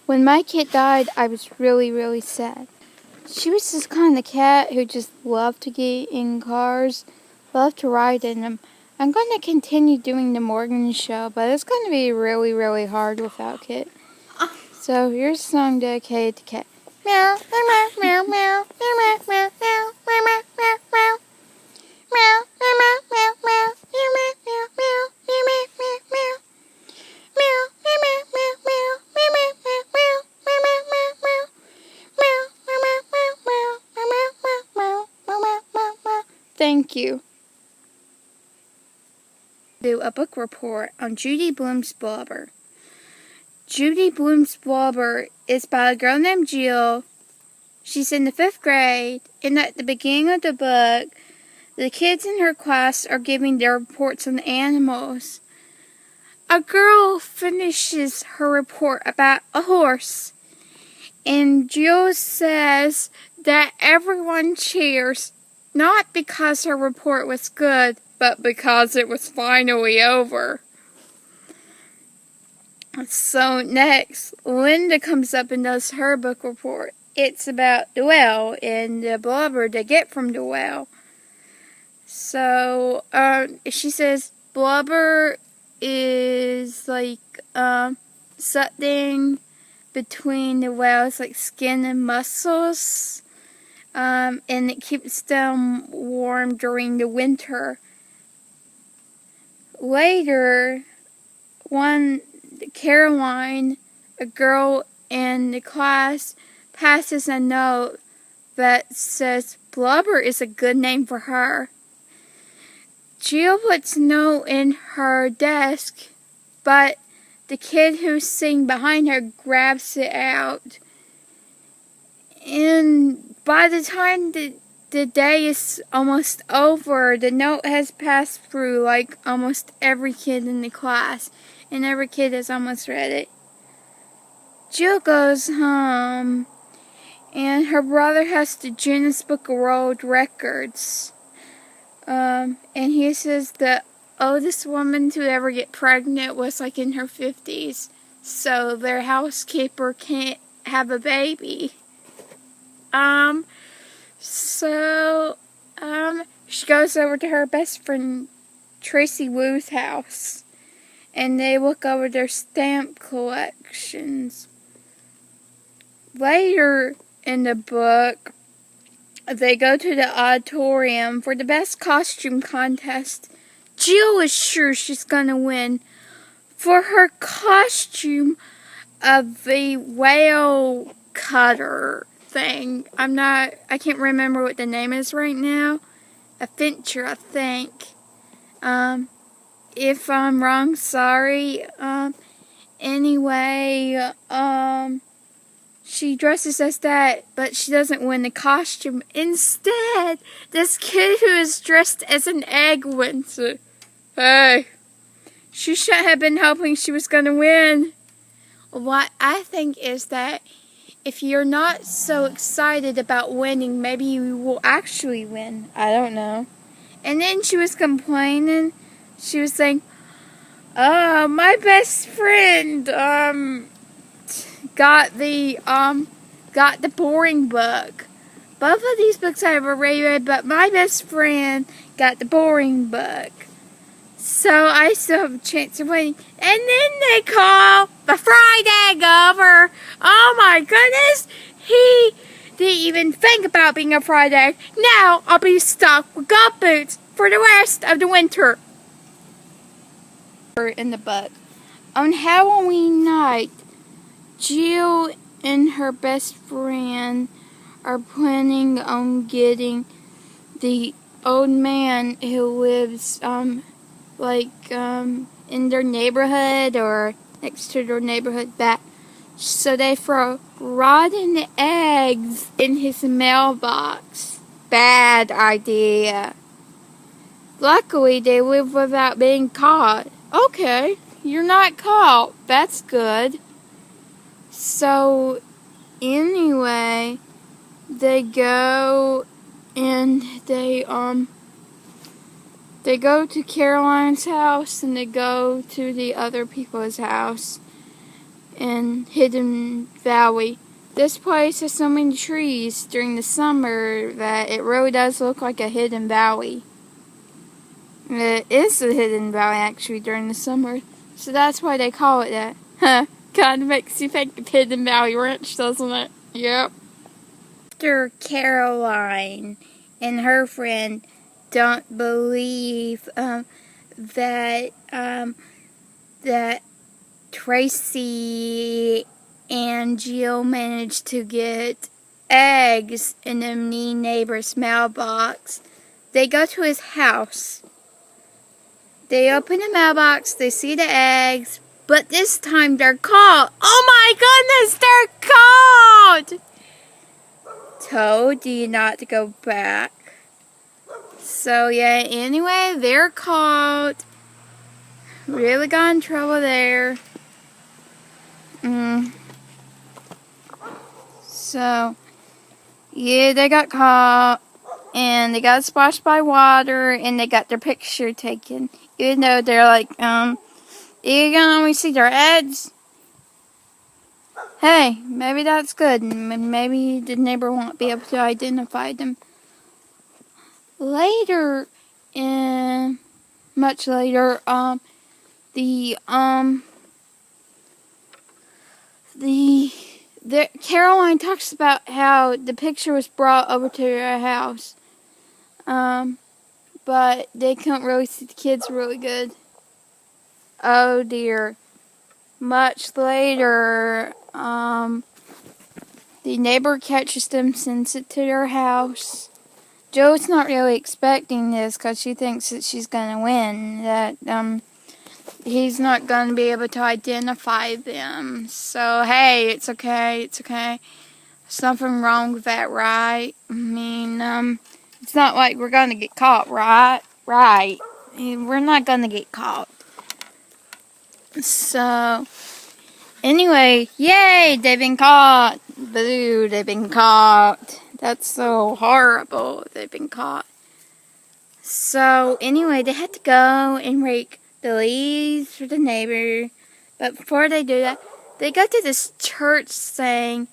When my kid died, I was really, really sad. She was this kind of cat who just loved to get in cars, loved to ride in them. I'm going to continue doing the Morgan show, but it's going to be really, really hard without Kit. So here's a song dedicated to Cat. Meow, meow, meow, meow, meow, meow, meow, meow, meow, meow, meow, meow. Meow, meow, meow, meow, meow, meow, meow, meow, meow, meow, meow, meow. Meow, meow, meow, meow, meow, meow, meow, meow, meow, meow, meow, meow, meow. Meow, meow, meow, meow, meow, meow, meow, meow, meow, meow, meow, meow. Thank you. Do a book report on Judy Blume's Blubber. Judy Blume's Blubber is by a girl named Jill. She's in the 5th grade, and at the beginning of the book, the kids in her class are giving their reports on the animals. A girl finishes her report about a horse, and Jill says that everyone cheers, not because her report was good, but because it was finally over. So next, Linda comes up and does her book report. It's about the well and the blubber they get from the well. So she says blubber is like something between the whales, like skin and muscles, and it keeps them warm during the winter. Later, Caroline, a girl in the class, passes a note that says Blubber is a good name for her. Jill puts note in her desk, but the kid who's sitting behind her grabs it out. And by the time the day is almost over, the note has passed through like almost every kid in the class, and every kid has almost read it. Jill goes home, and her brother has the Guinness Book of World Records. And he says the oldest woman to ever get pregnant was like in her 50s, so their housekeeper can't have a baby. She goes over to her best friend Tracy Wu's house, and they look over their stamp collections. Later in the book, they go to the auditorium for the best costume contest. Jill is sure she's gonna win for her costume of the whale cutter thing. I can't remember what the name is right now. A Fincher, I think. If I'm wrong, sorry. Anyway, she dresses as that, but she doesn't win the costume. Instead, this kid who is dressed as an egg wins it. Hey, she shouldn't have been hoping she was going to win. What I think is that if you're not so excited about winning, maybe you will actually win. I don't know. And then she was complaining. She was saying, "Oh, my best friend got the boring book. Both of these books I have already read, but my best friend got the boring book. So I still have a chance of winning." And then they call the fried egg over. Oh my goodness! He didn't even think about being a fried egg. Now I'll be stuck with golf boots for the rest of the winter. In the book, on Halloween night, Jill and her best friend are planning on getting the old man who lives in their neighborhood or next to their neighborhood back. So they throw rotten eggs in his mailbox. Bad idea. Luckily, they live without being caught. Okay, you're not caught. That's good. So, anyway, they go and they go to Caroline's house and they go to the other people's house. in Hidden Valley. This place has so many trees during the summer that it really does look like a hidden valley. It is a hidden valley actually during the summer, so that's why they call it that. Huh, kind of makes you think of Hidden Valley Ranch, doesn't it? Yep. After Caroline and her friend don't believe that Tracy and Jill managed to get eggs in the mean neighbor's mailbox, they go to his house. They open the mailbox, they see the eggs, but this time they're caught. Oh my goodness, they're caught! Told you not to go back. So yeah, anyway, they're caught. Really got in trouble there. So, yeah, they got caught, and they got splashed by water, and they got their picture taken. Even though they're like, you can only see their heads. Hey, maybe that's good. Maybe the neighbor won't be able to identify them. Later, much later, Caroline talks about how the picture was brought over to their house, but they couldn't really see the kids really good. Oh dear. Much later, the neighbor catches them, sends it to their house. Joe's not really expecting this because she thinks that she's going to win, that he's not going to be able to identify them. So, hey, it's okay, it's okay. There's nothing wrong with that, right? I mean, it's not like we're going to get caught, right? Right. We're not going to get caught. So, anyway, yay, they've been caught. Boo, they've been caught. That's so horrible, they've been caught. So, anyway, they had to go and rake the leaves for the neighbor. But before they do that, they go to this church saying,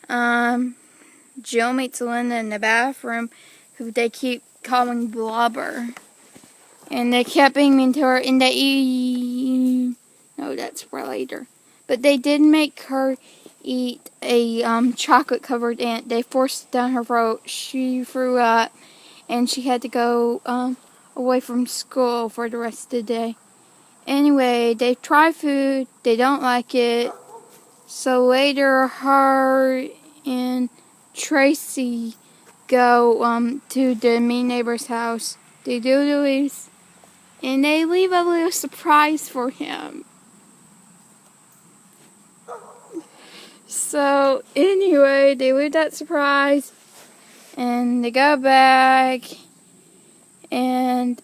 Jill meets Linda in the bathroom, who they keep calling Blubber. And they kept bringing to her in the no, that's for later. But they did make her eat a chocolate-covered ant. They forced it down her throat. She threw up, and she had to go away from school for the rest of the day. Anyway, they try food. They don't like it. So later, her and Tracy go to the mean neighbor's house. They do the leaves, and they leave a little surprise for him. So anyway, they leave that surprise, and they go back, and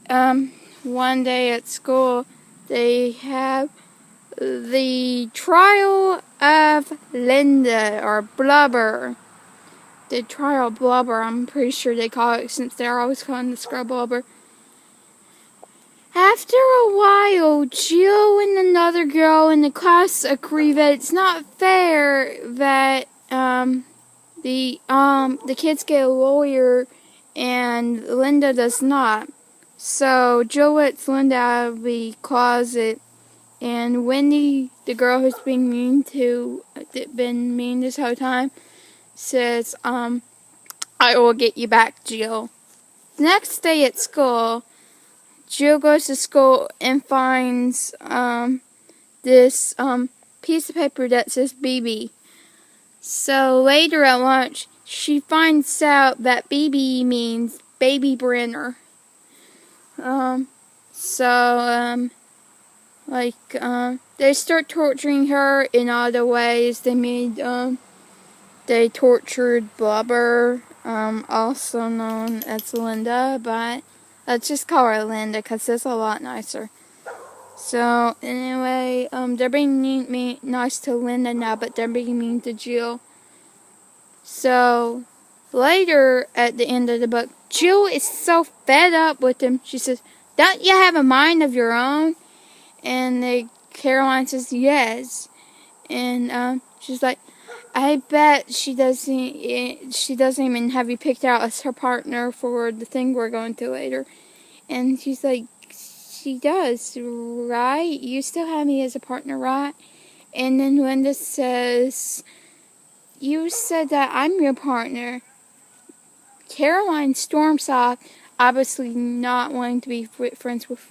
one day at school, they have the trial of Linda, or Blubber. The trial of Blubber, I'm pretty sure they call it, since they're always calling this girl Blubber. After a while, Jill and another girl in the class agree that it's not fair that the kids get a lawyer and Linda does not. So Jill lets Linda out of the closet, and Wendy, the girl who's been mean this whole time, says, I will get you back, Jill. The next day at school, Jill goes to school and finds this piece of paper that says BB. So later at lunch, she finds out that BB means Baby Brenner. They start torturing her in other ways. They tortured Blubber, also known as Linda, but let's just call her Linda because it's a lot nicer. So, anyway, they're being nice to Linda now, but they're being mean to Jill. So, later, at the end of the book, Jill is so fed up with him. She says, don't you have a mind of your own? And Caroline says, yes. And she's like, I bet she doesn't even have you picked out as her partner for the thing we're going to later. And she's like, she does, right? You still have me as a partner, right? And then Linda says, you said that I'm your partner. Caroline storms off, obviously not wanting to be friends with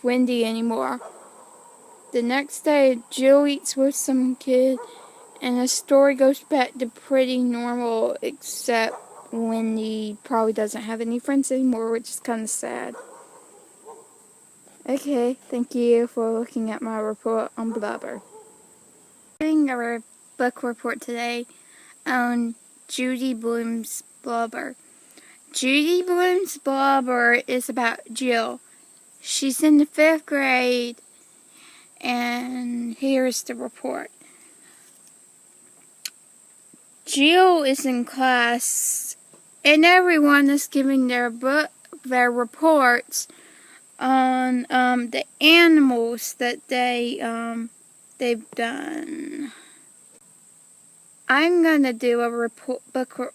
Wendy anymore. The next day, Jill eats with some kid, and the story goes back to pretty normal, except Wendy probably doesn't have any friends anymore, which is kind of sad. Okay, thank you for looking at my report on Blubber. Doing our book report today on Judy Blume's Blubber. Judy Blume's Blubber is about Jill. She's in the 5th grade, and here's the report. Jill is in class, and everyone is giving their reports on the animals that they've done. I'm gonna do a book